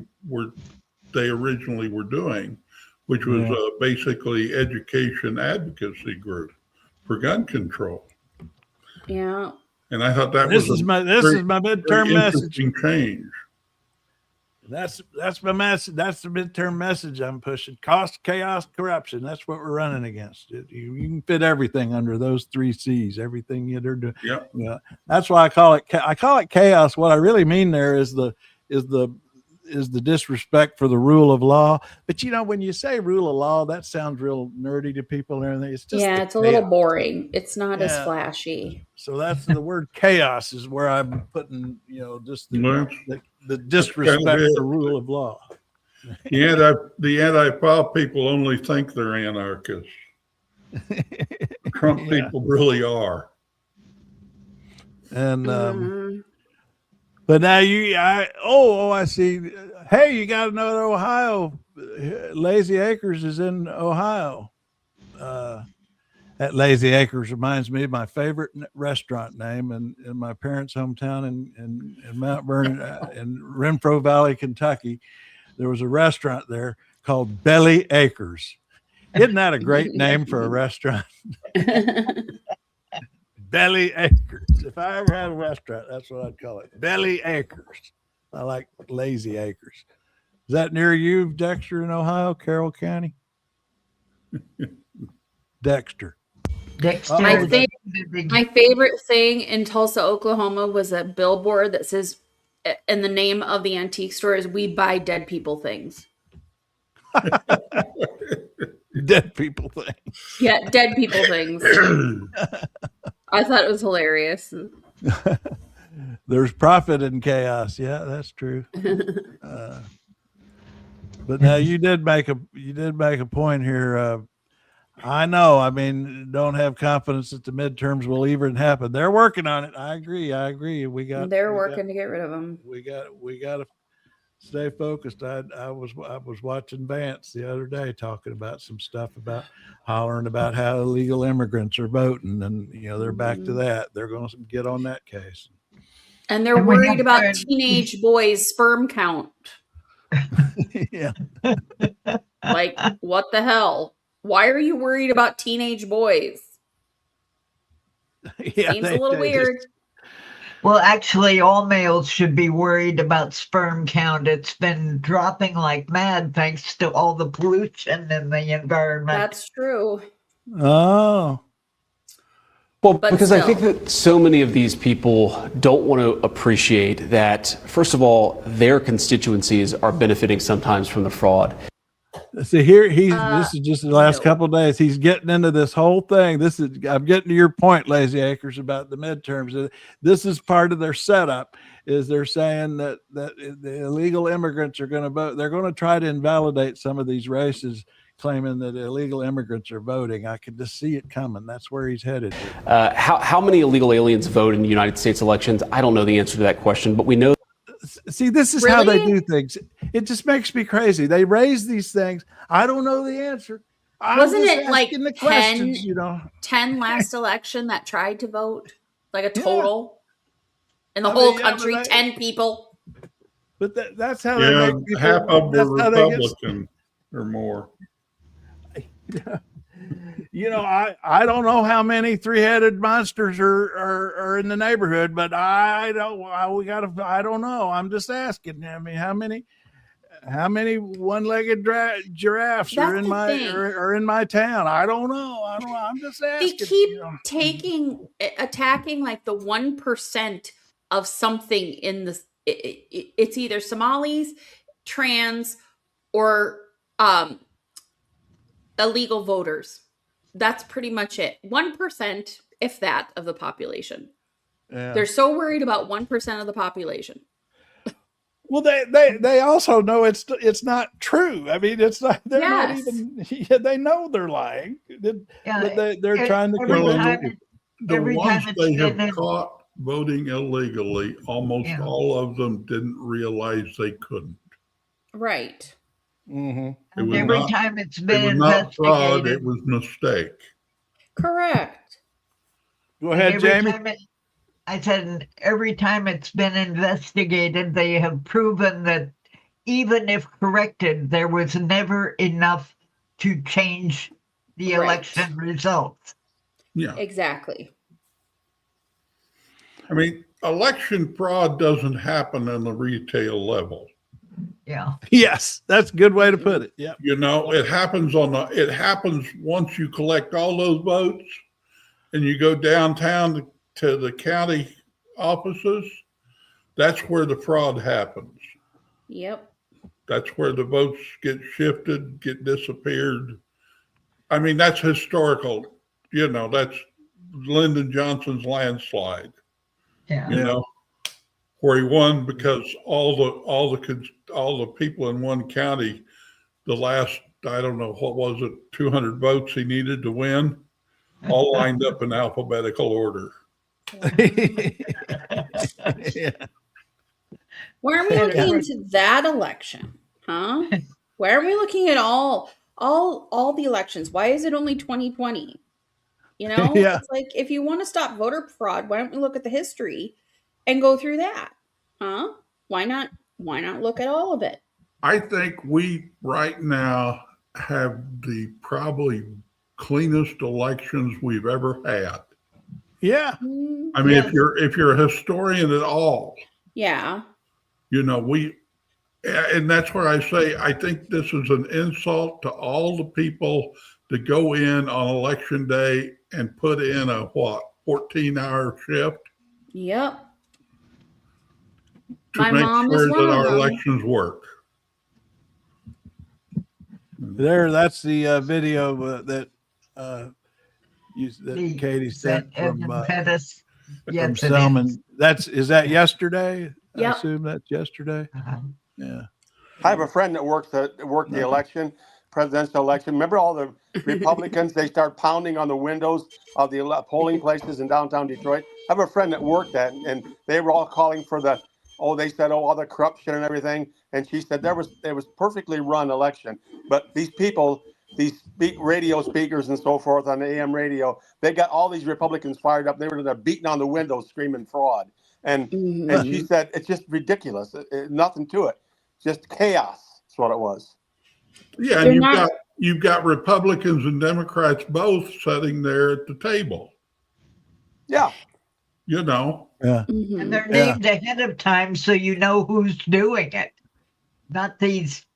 originally were doing, which was basically education advocacy group for gun control. Yeah. And I thought that this is my midterm message. Change. That's my message. That's the midterm message I'm pushing. Cost, chaos, corruption. That's what we're running against. You can fit everything under those 3 C's. Everything they're doing. Yeah. That's why I call it chaos. What I really mean there is the disrespect for the rule of law. But you know, when you say rule of law, that sounds real nerdy to people and everything. It's just it's a little boring. It's not as flashy. So that's the word chaos is where I'm putting, you know, just the disrespect for the rule of law. The anti-pop people only think they're anarchists. Trump people really are. And but now I see. Hey, you got another Ohio. Lazy Acres is in Ohio. That Lazy Acres reminds me of my favorite restaurant name in my parents' hometown in Mount Vernon, in Renfro Valley, Kentucky. There was a restaurant there called Belly Acres. Isn't that a great name for a restaurant? Belly Acres. If I ever had a restaurant, that's what I'd call it. Belly Acres. I like Lazy Acres. Is that near you, Dexter, in Ohio, Carroll County? Dexter. My favorite thing in Tulsa, Oklahoma was a billboard that says, and the name of the antique store is "We Buy Dead People Things." Dead people things. Yeah, dead people things. I thought it was hilarious. There's profit in chaos. Yeah, that's true. But now you did make a point here. I know. I mean, don't have confidence that the midterms will even happen. They're working on it. I agree. They're working to get rid of them. We got to stay focused. I was watching Vance the other day talking about some stuff about hollering about how illegal immigrants are voting, and you know they're back to that. They're going to get on that case. And they're worried about teenage boys' sperm count. Yeah. Like, what the hell? Why are you worried about teenage boys? Yeah, seems a little weird. Well, actually, all males should be worried about sperm count. It's been dropping like mad thanks to all the pollution in the environment. That's true. Oh. Well, because I think that so many of these people don't want to appreciate that, first of all, their constituencies are benefiting sometimes from the fraud. See here, this is just the last couple of days. He's getting into this whole thing. I'm getting to your point, Lazy Acres, about the midterms. This is part of their setup. Is they're saying that the illegal immigrants are going to vote. They're going to try to invalidate some of these races, claiming that illegal immigrants are voting. I could just see it coming. That's where he's headed. How many illegal aliens vote in the United States elections? I don't know the answer to that question, but we know. See, this is how they do things. It just makes me crazy. They raise these things. I don't know the answer. Wasn't it like the 10, questions, you know? 10 last election that tried to vote? Like a total? In the whole country, 10 people? But that's how they make people. Half of them were That's how they get. Republican or more. You know, I don't know how many three-headed monsters are in the neighborhood, but I don't know. I'm just asking. I mean, how many one-legged giraffes are in my town? I don't know. I'm just asking. They keep attacking like the 1% of something in this. It's either Somalis, trans, or illegal voters. That's pretty much it. 1%, if that, of the population. Yeah. They're so worried about 1% of the population. Well, they also know it's not true. I mean, it's not. They're not even. They know they're lying. They're trying to. The ones they have caught voting illegally, almost all of them didn't realize they couldn't. Right. Mm-hmm. Every time it's been investigated, not fraud, it was mistake. Correct. Go ahead, Jamie. I said every time it's been investigated, they have proven that even if corrected, there was never enough to change the election results. Yeah, exactly. I mean, election fraud doesn't happen on the retail level. Yeah. Yes, that's a good way to put it. Yeah. You know, it happens once you collect all those votes and you go downtown to the county offices. That's where the fraud happens. Yep. That's where the votes get shifted, get disappeared. I mean, that's historical. You know, that's Lyndon Johnson's landslide. Yeah. You know, where he won because all the people in one county, the last, I don't know, what was it, 200 votes he needed to win, all lined up in alphabetical order. Yeah. Why are we looking into that election? Huh? Why are we looking at all the elections? Why is it only 2020? You know, It's like, if you want to stop voter fraud, why don't we look at the history and go through that? Huh? Why not look at all of it? I think we right now have the probably cleanest elections we've ever had. Yeah. I mean, if you're a historian at all, yeah, you know, and that's where I say, I think this is an insult to all the people that go in on election day and put in a 14-hour shift. Yep. To make sure that our elections work. That's the video that Katie sent from Selman. Is that yesterday? Yep. I assume that's yesterday. Yeah. I have a friend that worked the election, presidential election. Remember all the Republicans? They start pounding on the windows of the polling places in downtown Detroit. I have a friend that worked that, and they were all calling for all the corruption and everything. And she said it was perfectly run election. But these people, these radio speakers and so forth on the AM radio, they got all these Republicans fired up. They were beating on the windows, screaming fraud. And she said it's just ridiculous. Nothing to it, just chaos. That's what it was. Yeah, and you've got Republicans and Democrats both sitting there at the table. Yeah. You know. Yeah. And they're named ahead of time so you know who's doing it. Not these,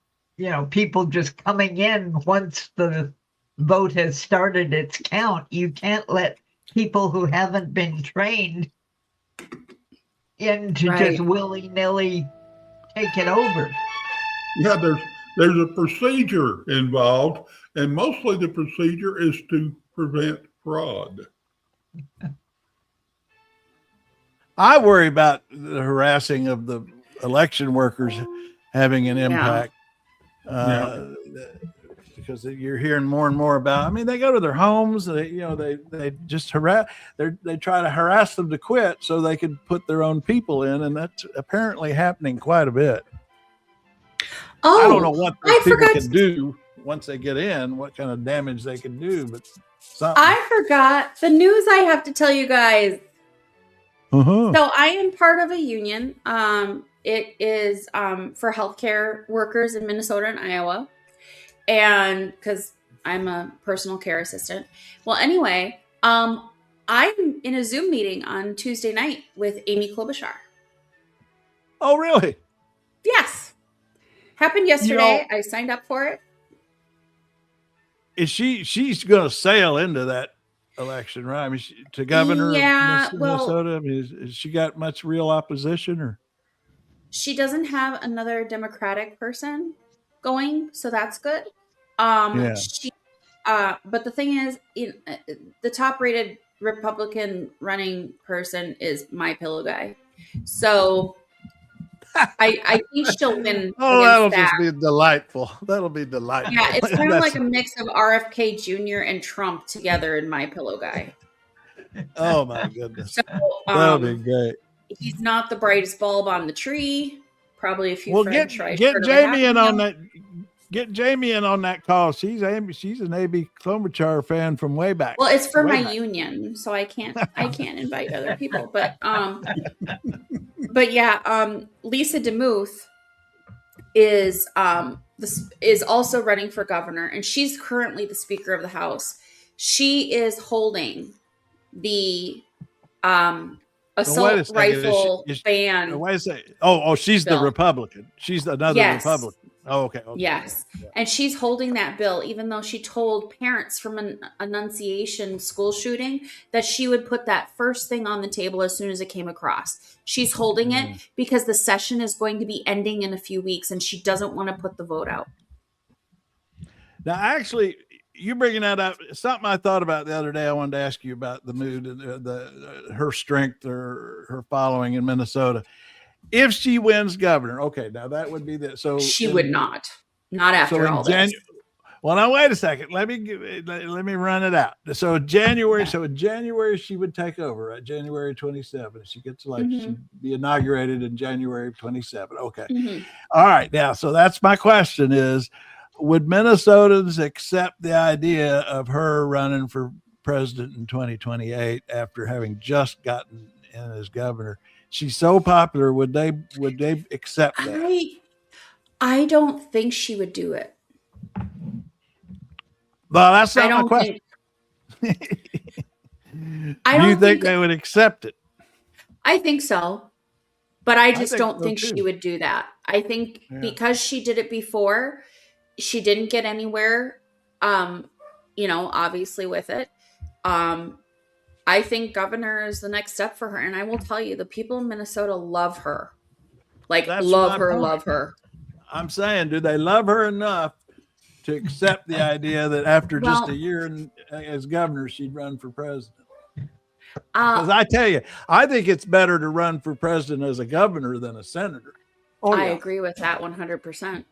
people just coming in once the vote has started its count. You can't let people who haven't been trained in to just willy-nilly take it over. Yeah, there's a procedure involved, and mostly the procedure is to prevent fraud. I worry about the harassing of the election workers having an impact because you're hearing more and more about. I mean, they go to their homes. They just harass. They try to harass them to quit so they can put their own people in, and that's apparently happening quite a bit. I don't know what these people can do. once they get in, what kind of damage they can do. But I forgot the news I have to tell you guys. Uh-huh. So I am part of a union. It is for healthcare workers in Minnesota and Iowa. And because I'm a personal care assistant. Well, anyway, I'm in a Zoom meeting on Tuesday night with Amy Klobuchar. Oh, really? Yes. Happened yesterday. I signed up for it. Is she's going to sail into that election, right? I mean, to governor of Minnesota. I mean, has she got much real opposition, or? She doesn't have another Democratic person going, so that's good. Yeah. But the thing is, the top-rated Republican running person is my pillow guy. So I think she'll win. Oh, that'll just be delightful. That'll be delightful. Yeah, it's kind of like a mix of RFK Jr. and Trump together in my pillow guy. Oh my goodness. So, that'll be great. He's not the brightest bulb on the tree. Probably a few. Well, get Jamie in on that. Get Jamie in on that call. She's an Amy Klobuchar fan from way back. Well, it's for my union, so I can't invite other people. But yeah, Lisa DeMuth is also running for governor, and she's currently the Speaker of the House. She is holding the assault rifle ban. Wait a second. Oh, she's the Republican. She's another Republican. Oh, okay. Yes. Yeah. And she's holding that bill, even though she told parents from an Annunciation school shooting that she would put that first thing on the table as soon as it came across. She's holding it because the session is going to be ending in a few weeks, and she doesn't want to put the vote out. Now, actually, you bringing that up, something I thought about the other day. I wanted to ask you about the mood, her strength or her following in Minnesota. If she wins governor, okay, now that would be that. So she would not after all this. Well, now wait a second. Let me run it out. So in January she would take over, right? January 27. If she gets elected, she'd be inaugurated in January 27. Okay. All right. Now, so that's my question: is would Minnesotans accept the idea of her running for president in 2028 after having just gotten in as governor? She's so popular. Would they accept that? I don't think she would do it. Well, that's not my question. Do you think they would accept it? I think so, but I just don't think she would do that. I think because she did it before, she didn't get anywhere. Obviously with it. I think governor is the next step for her. And I will tell you, the people in Minnesota love her. Love her. I'm saying, do they love her enough to accept the idea that after just a year as governor, she'd run for president? Because I tell you, I think it's better to run for president as a governor than a senator. I agree with that 100%.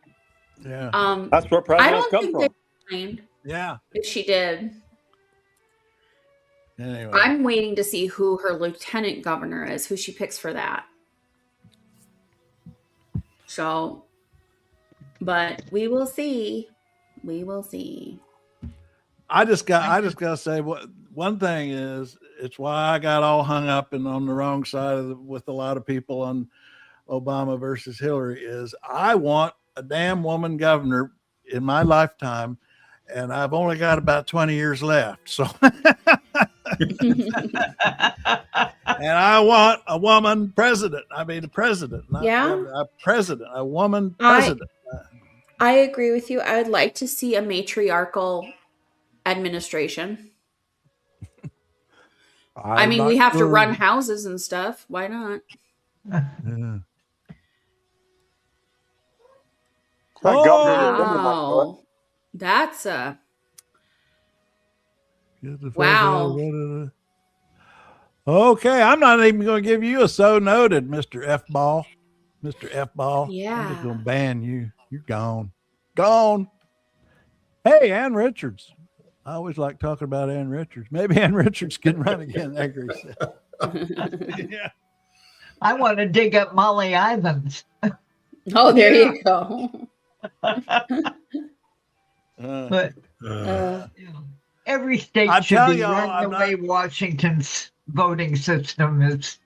Yeah. That's where presidents come from. Yeah. If she did. Anyway. I'm waiting to see who her lieutenant governor is, who she picks for that. So, but we will see. We will see. I just gotta say, one thing is, it's why I got all hung up and on the wrong side with a lot of people on Obama versus Hillary, is I want a damn woman governor in my lifetime, and I've only got about 20 years left. So, and I want a woman president. I mean, a president, not a president, a woman president. I agree with you. I would like to see a matriarchal administration. I mean, we have to run houses and stuff. Why not? Yeah. Oh, that's a wow. Okay, I'm not even going to give you a so noted, Mr. F Ball. Mr. F Ball. Yeah. I'm just going to ban you. You're gone. Gone. Hey, Ann Richards. I always like talking about Ann Richards. Maybe Ann Richards can run again. Yeah. I want to dig up Molly Ivins. Oh, there you go. But every state should be run the way Washington's voting system is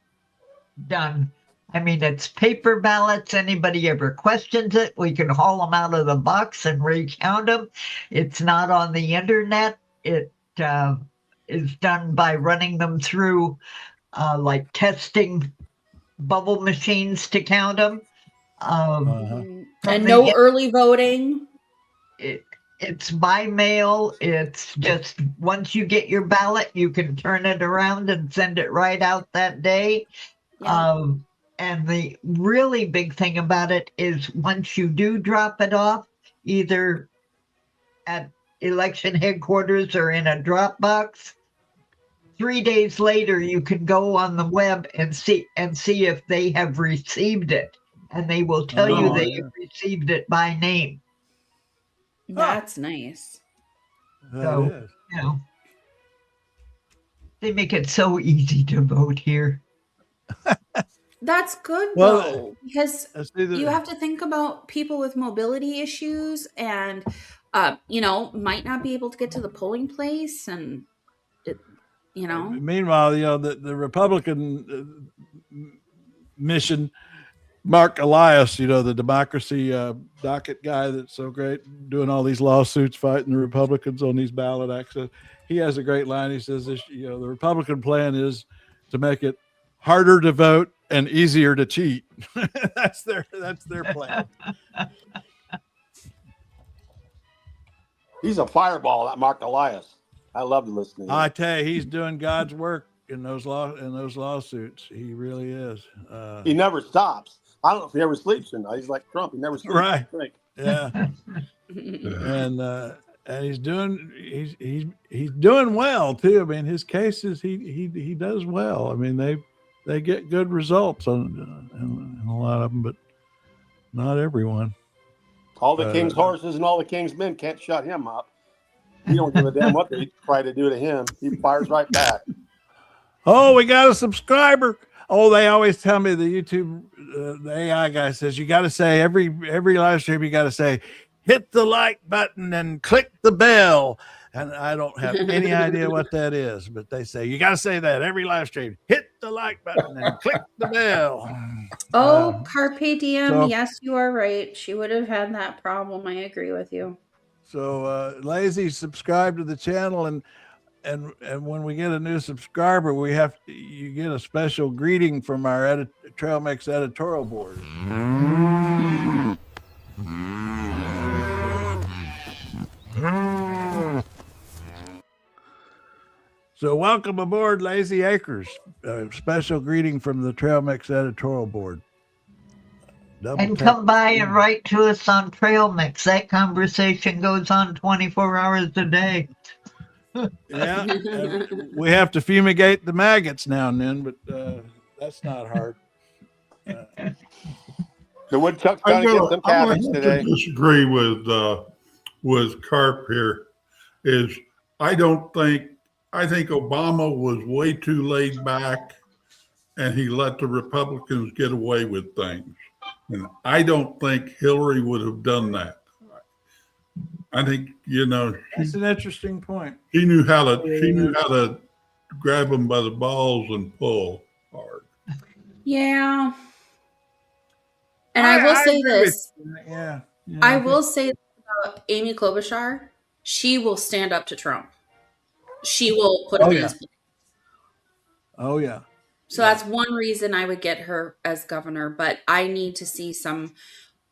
done. I mean, it's paper ballots. Anybody ever questions it, we can haul them out of the box and recount them. It's not on the internet. It is done by running them through like testing bubble machines to count them. And no early voting. It's by mail. It's just once you get your ballot, you can turn it around and send it right out that day. Yeah. And the really big thing about it is once you do drop it off, either at election headquarters or in a drop box, 3 days later, you can go on the web and see if they have received it. And they will tell you they have received it by name. That's nice. So, they make it so easy to vote here. That's good, though, because you have to think about people with mobility issues and, might not be able to get to the polling place. And, Meanwhile, the Republican mission, Mark Elias, the democracy docket guy that's so great, doing all these lawsuits, fighting the Republicans on these ballot access. He has a great line. He says, the Republican plan is to make it harder to vote and easier to cheat. That's their plan. He's a fireball, that Mark Elias. I love to listen to him. I tell you, he's doing God's work in those lawsuits. He really is. He never stops. I don't know if he ever sleeps or not. He's like Trump. He never sleeps. Right. Yeah. And he's doing well too. I mean, his cases, he does well. I mean, they get good results on a lot of them, but not everyone. All the king's horses and all the king's men can't shut him up. He don't give a damn what they try to do to him. He fires right back. Oh, we got a subscriber. Oh, they always tell me, the YouTube, the AI guy says, you got to say every live stream, you got to say, hit the like button and click the bell. And I don't have any idea what that is, but they say, you got to say that every live stream, hit the like button and click the bell. Carpe diem. Yes, you are right. She would have had that problem. I agree with you. So Lazy, subscribe to the channel, and when we get a new subscriber, you get a special greeting from our Trail Mix editorial board. So welcome aboard, Lazy Acres. A special greeting from the Trail Mix editorial board. Come by and write to us on Trail Mix. That conversation goes on 24 hours a day. Yeah, we have to fumigate the maggots now and then, but that's not hard. The woodchuck's trying to get some cabbage today. I disagree with Carp here. I think Obama was way too laid back, and he let the Republicans get away with things. And I don't think Hillary would have done that. I think, that's an interesting point. She knew how to grab them by the balls and pull hard. Yeah. And I will say this. Yeah. I will say about Amy Klobuchar. She will stand up to Trump. She will put him in his place. Oh, yeah. So that's one reason I would get her as governor. But I need to see some.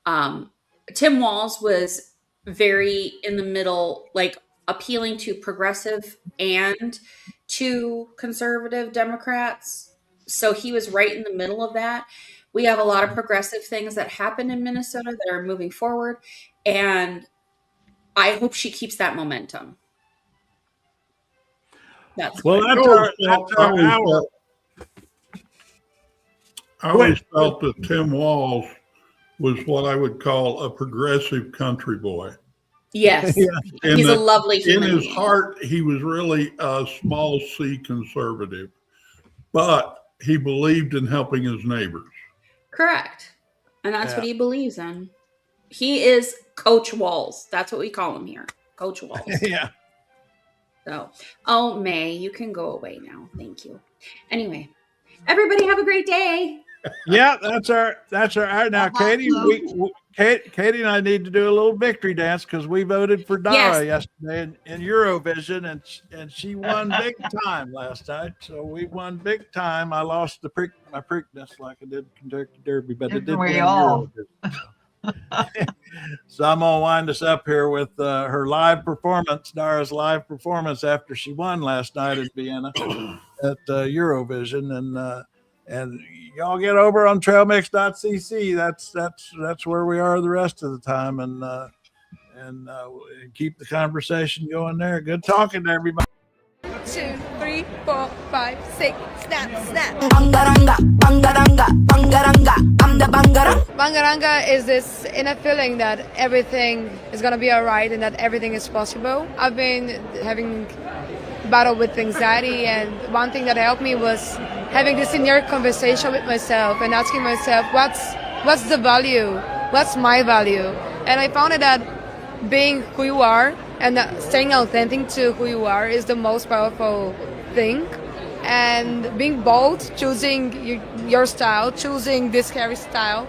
Tim Walz was very in the middle, like appealing to progressive and to conservative Democrats. So he was right in the middle of that. We have a lot of progressive things that happen in Minnesota that are moving forward. And I hope she keeps that momentum. That's I always felt that Tim Walz was what I would call a progressive country boy. Yes. He's a lovely human being. In his being. heart, he was really a small C conservative, but he believed in helping his neighbors. Correct. And that's what he believes in. He is Coach Walz. That's what we call him here. Coach Waltz. Yeah. So, oh, May, you can go away now. Thank you. Anyway, everybody have a great day. Yeah, that's our now, Katie. Katie and I need to do a little victory dance because we voted for Dara yesterday in Eurovision, and she won big time last night. So we won big time. I lost my Preakness like I did Kentucky Derby, but it did win Eurovision. So I'm gonna wind us up here with her live performance, Dara's live performance after she won last night in Vienna at Eurovision, and y'all get over on trailmix.cc. That's where we are the rest of the time, and keep the conversation going there. Good talking to everybody. 2, 3, 4, 5, 6, snap, snap. Bungarunga, bungarunga, bungarunga, I'm the bungarunga. Bungarunga is this inner feeling that everything is gonna be alright and that everything is possible. I've been having battle with anxiety, and one thing that helped me was having this inner conversation with myself and asking myself, what's the value? What's my value? And I found that being who you are and staying authentic to who you are is the most powerful thing. And being bold, choosing your style, choosing this scary style.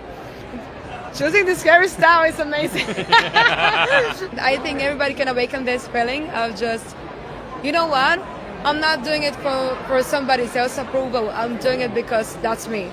Choosing the scary style is amazing. I think everybody can awaken this feeling of just, you know what? I'm not doing it for somebody else's approval. I'm doing it because that's me.